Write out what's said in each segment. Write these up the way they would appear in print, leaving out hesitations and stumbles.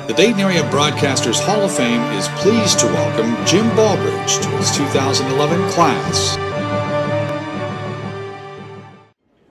The Dayton Area Broadcasters Hall of Fame is pleased to welcome Jim Baldridge to his 2011 class.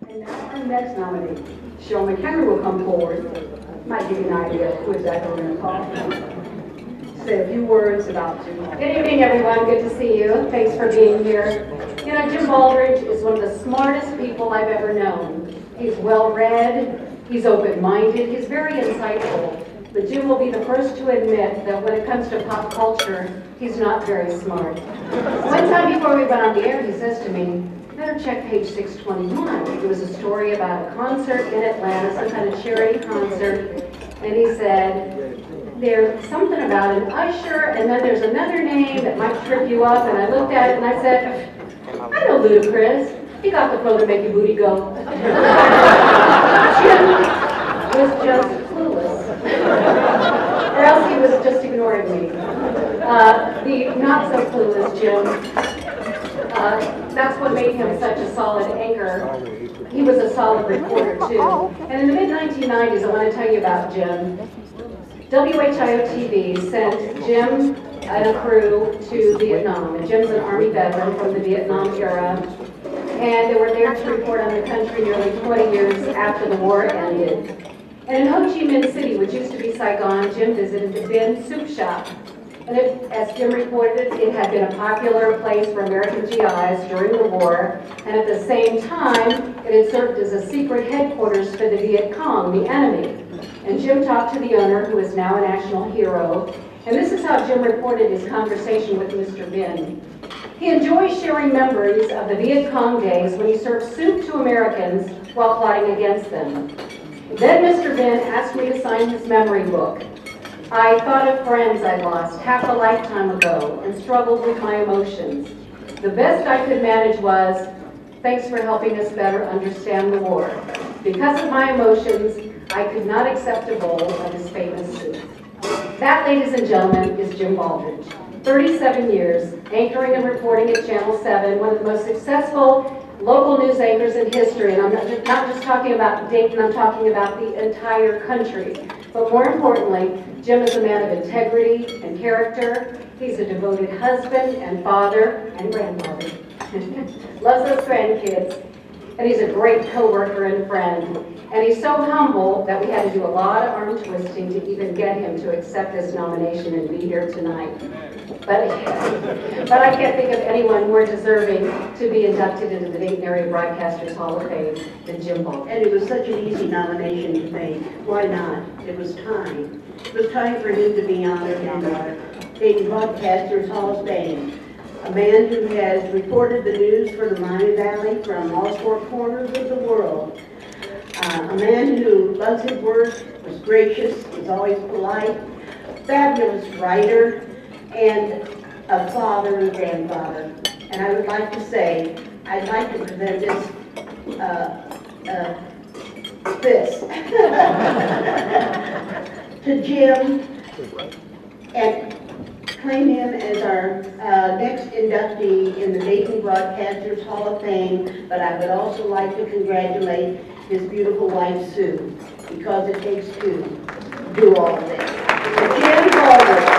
And now our next nominee, Sean McHenry, will come forward. Might give you an idea of who exactly we're going to call. Say a few words about Jim. Good evening, everyone. Good to see you. Thanks for being here. You know, Jim Baldridge is one of the smartest people I've ever known. He's well-read, he's open-minded, he's very insightful. But Jim will be the first to admit that when it comes to pop culture, he's not very smart. One time before we went on the air, he says to me, "Better check page 621. It was a story about a concert in Atlanta, some kind of charity concert. And he said, there's something about an usher, and then there's another name that might trip you up. And I looked at it and I said, I know Ludacris. He got the flow to make your booty go. Jim was just clueless. Or else he was just ignoring me. The not so clueless Jim, that's what made him such a solid anchor. He was a solid reporter too. And in the mid-1990s, I want to tell you about Jim. WHIO-TV sent Jim and a crew to Vietnam. And Jim's an Army veteran from the Vietnam era. And they were there to report on the country nearly 20 years after the war ended. And in Ho Chi Minh City, which used to be Saigon, Jim visited the Bin Soup Shop. And as Jim reported, it had been a popular place for American GIs during the war. And at the same time, it had served as a secret headquarters for the Viet Cong, the enemy. And Jim talked to the owner, who is now a national hero. And this is how Jim reported his conversation with Mr. Bin. He enjoys sharing memories of the Viet Cong days when he served soup to Americans while plotting against them. Then Mr. Bin asked me to sign his memory book. I thought of friends I'd lost half a lifetime ago and struggled with my emotions. The best I could manage was, thanks for helping us better understand the war. Because of my emotions, I could not accept a bowl of his famous soup. That, ladies and gentlemen, is Jim Baldridge. 37 years, anchoring and reporting at Channel 7, one of the most successful local news anchors in history. And I'm not just talking about Dayton, I'm talking about the entire country. But more importantly, Jim is a man of integrity and character. He's a devoted husband and father and grandfather. Loves those grandkids. And he's a great co-worker and friend. And he's so humble that we had to do a lot of arm twisting to even get him to accept this nomination and be here tonight. But I can't think of anyone more deserving to be inducted into the Dayton Area Broadcasters Hall of Fame than Jim Baldridge. And it was such an easy nomination to make. Why not? It was time. It was time for him to be honored in our Dayton Broadcasters Hall of Fame. A man who has reported the news for the Miami Valley from all four corners of the world. A man who loves his work, was gracious, was always polite, fabulous writer, and a father and grandfather. And I would like to say, I'd like to present this to Jim and claim him as our next inductee in the Dayton Broadcasters Hall of Fame, but I would also like to congratulate his beautiful wife, Sue, because it takes two to do all of this. Jim Baldridge.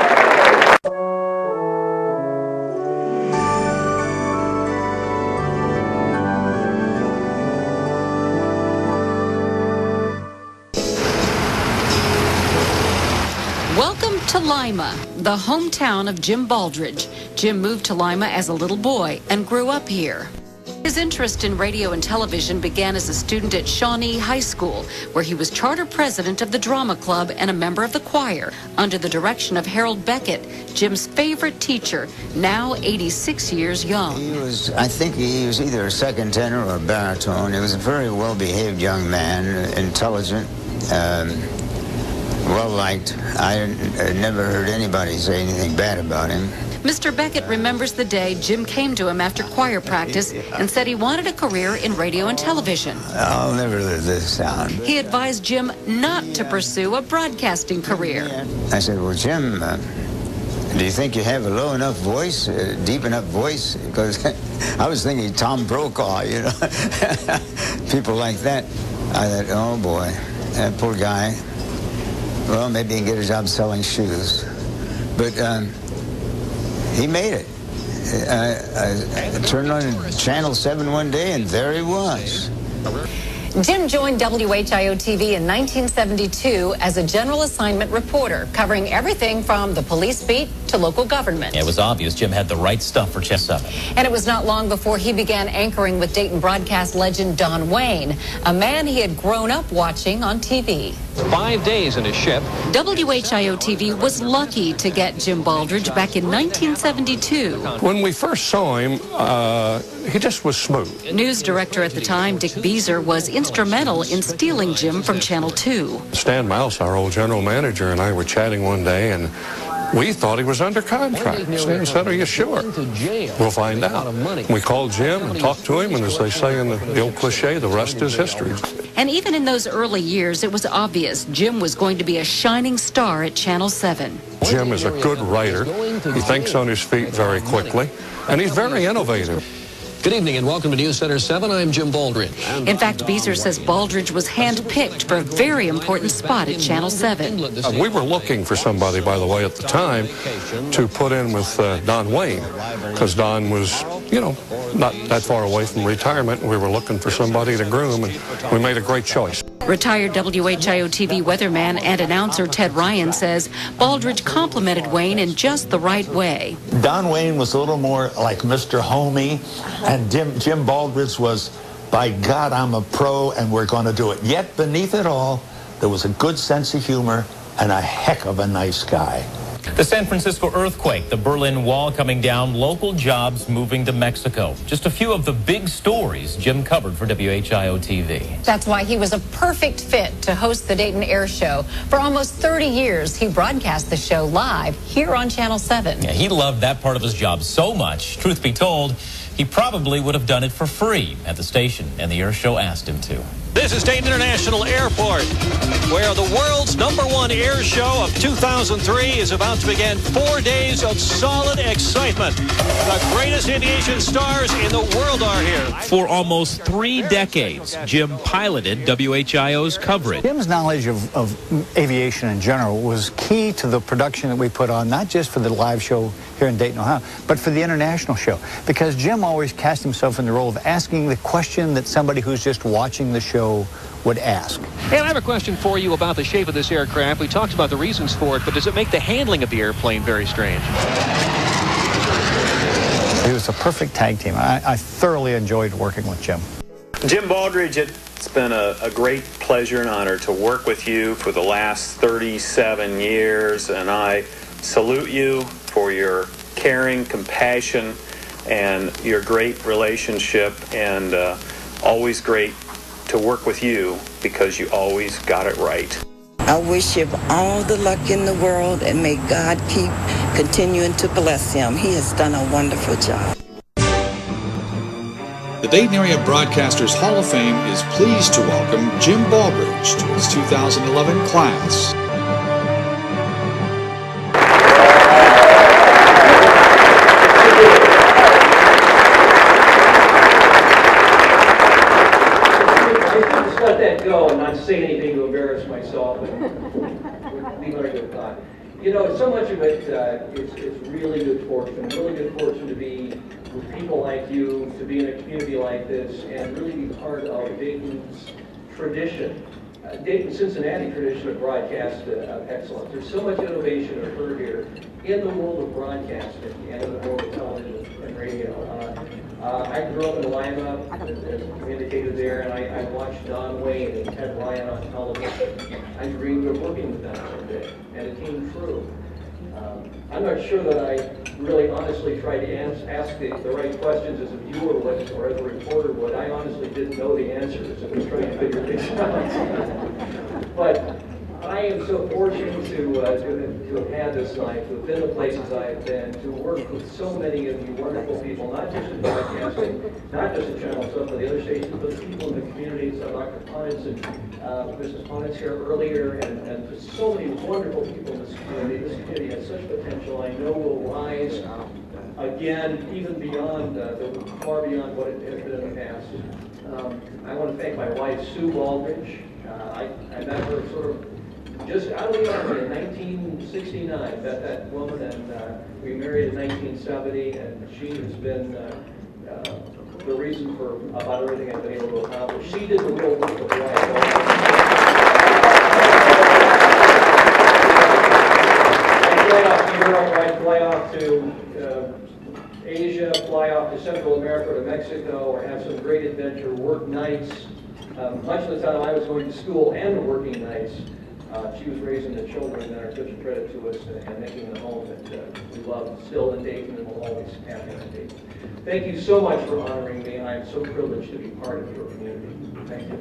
Welcome to Lima, the hometown of Jim Baldridge. Jim moved to Lima as a little boy and grew up here. His interest in radio and television began as a student at Shawnee High School, where he was charter president of the drama club and a member of the choir, under the direction of Harold Beckett, Jim's favorite teacher, now 86 years young. I think he was either a second tenor or a baritone. He was a very well-behaved young man, intelligent, well-liked. I never heard anybody say anything bad about him. Mr. Beckett remembers the day Jim came to him after choir practice and said he wanted a career in radio and television. I'll never live this down. He advised Jim not to pursue a broadcasting career. I said, well, Jim, do you think you have a low enough voice, deep enough voice? Because I was thinking Tom Brokaw, you know, people like that. I thought, oh, boy, that poor guy. Well, maybe he can get a job selling shoes. But he made it. I turned on Channel 7 one day, and there he was. Jim joined WHIO-TV in 1972 as a general assignment reporter, covering everything from the police beat to local government. It was obvious Jim had the right stuff for Channel 7. And it was not long before he began anchoring with Dayton broadcast legend Don Wayne, a man he had grown up watching on TV. 5 days in a ship. WHIO-TV was lucky to get Jim Baldridge back in 1972. When we first saw him, he just was smooth. News director at the time, Dick Beezer, was instrumental in stealing Jim from Channel 2. Stan Mouse, our old general manager, and I were chatting one day, and we thought he was under contract. Stan said, "Are you sure?" "We'll find out." We called Jim and talked to him, and as they say in the old cliche, the rest is history. And even in those early years, it was obvious Jim was going to be a shining star at Channel 7. Jim is a good writer. He thinks on his feet very quickly, and he's very innovative. Good evening and welcome to News Center 7. I'm Jim Baldridge. In fact, Beezer says Baldridge was handpicked for a very important spot at Channel 7. We were looking for somebody, by the way, at the time, to put in with Don Wayne, because Don was, you know, not that far away from retirement, and we were looking for somebody to groom, and we made a great choice. Retired WHIO-TV weatherman and announcer Ted Ryan says Baldridge complimented Wayne in just the right way. Don Wayne was a little more like Mr. Homey, and Jim Baldridge was, by God, I'm a pro and we're going to do it. Yet beneath it all, there was a good sense of humor and a heck of a nice guy. The San Francisco earthquake, the Berlin Wall coming down, local jobs moving to Mexico. Just a few of the big stories Jim covered for WHIO-TV. That's why he was a perfect fit to host the Dayton Air Show. For almost 30 years, he broadcast the show live here on Channel 7. Yeah, he loved that part of his job so much. Truth be told, he probably would have done it for free at the station, and the Air Show asked him to. This is Dayton International Airport, where the world's #1 air show of 2003 is about to begin. 4 days of solid excitement. The greatest aviation stars in the world are here. For almost 3 decades, Jim piloted WHIO's coverage. Jim's knowledge of aviation in general was key to the production that we put on, not just for the live show here in Dayton, Ohio, but for the international show. Because Jim always cast himself in the role of asking the question that somebody who's just watching the show would ask. And I have a question for you about the shape of this aircraft. We talked about the reasons for it, but does it make the handling of the airplane very strange? It was a perfect tag team. I thoroughly enjoyed working with Jim. Jim Baldridge, it's been a great pleasure and honor to work with you for the last 37 years, and I salute you for your caring, compassion, and your great relationship, and always great to work with you because you always got it right. I wish him all the luck in the world, and may God keep continuing to bless him. He has done a wonderful job. The Dayton Area Broadcasters Hall of Fame is pleased to welcome Jim Baldridge to its 2011 class. Let that go and not say anything to embarrass myself, and would be very good thought. You know, so much of it is really good fortune to be with people like you, to be in a community like this, and really be part of Dayton's tradition, Dayton-Cincinnati tradition of broadcast excellence. There's so much innovation occurred here in the world of broadcasting and in the world of television and radio. I grew up in Lima, as indicated there, and I watched Don Wayne and Ted Ryan on television. I dreamed of working with them someday, and it came true. I'm not sure that I really honestly tried to ask the right questions as a viewer would or as a reporter would. I honestly didn't know the answers and was trying to figure things out. But I am so fortunate to have had this life, to have been the places I've been, to work with so many of you wonderful people, not just in broadcasting, not just in Channel 7, but the other stations, but the people in the communities, Dr. Ponitz and Mrs. Ponitz here earlier, and just so many wonderful people in this community. This community has such potential. I know will rise again, even beyond, far beyond what it has been in the past. I want to thank my wife, Sue Baldridge. I met her sort of just out of the Army in 1969, met that woman, and we married in 1970, and she has been the reason for about everything I've been able to accomplish. She did the real work of life. I'd fly off to Asia, fly off to Central America, to Mexico, or have some great adventure, work nights. Much of the time I was going to school and working nights. She was raising the children that are such a credit to us and making the home that we love still in Dayton and will always have in Dayton. Thank you so much for honoring me. I am so privileged to be part of your community. Thank you.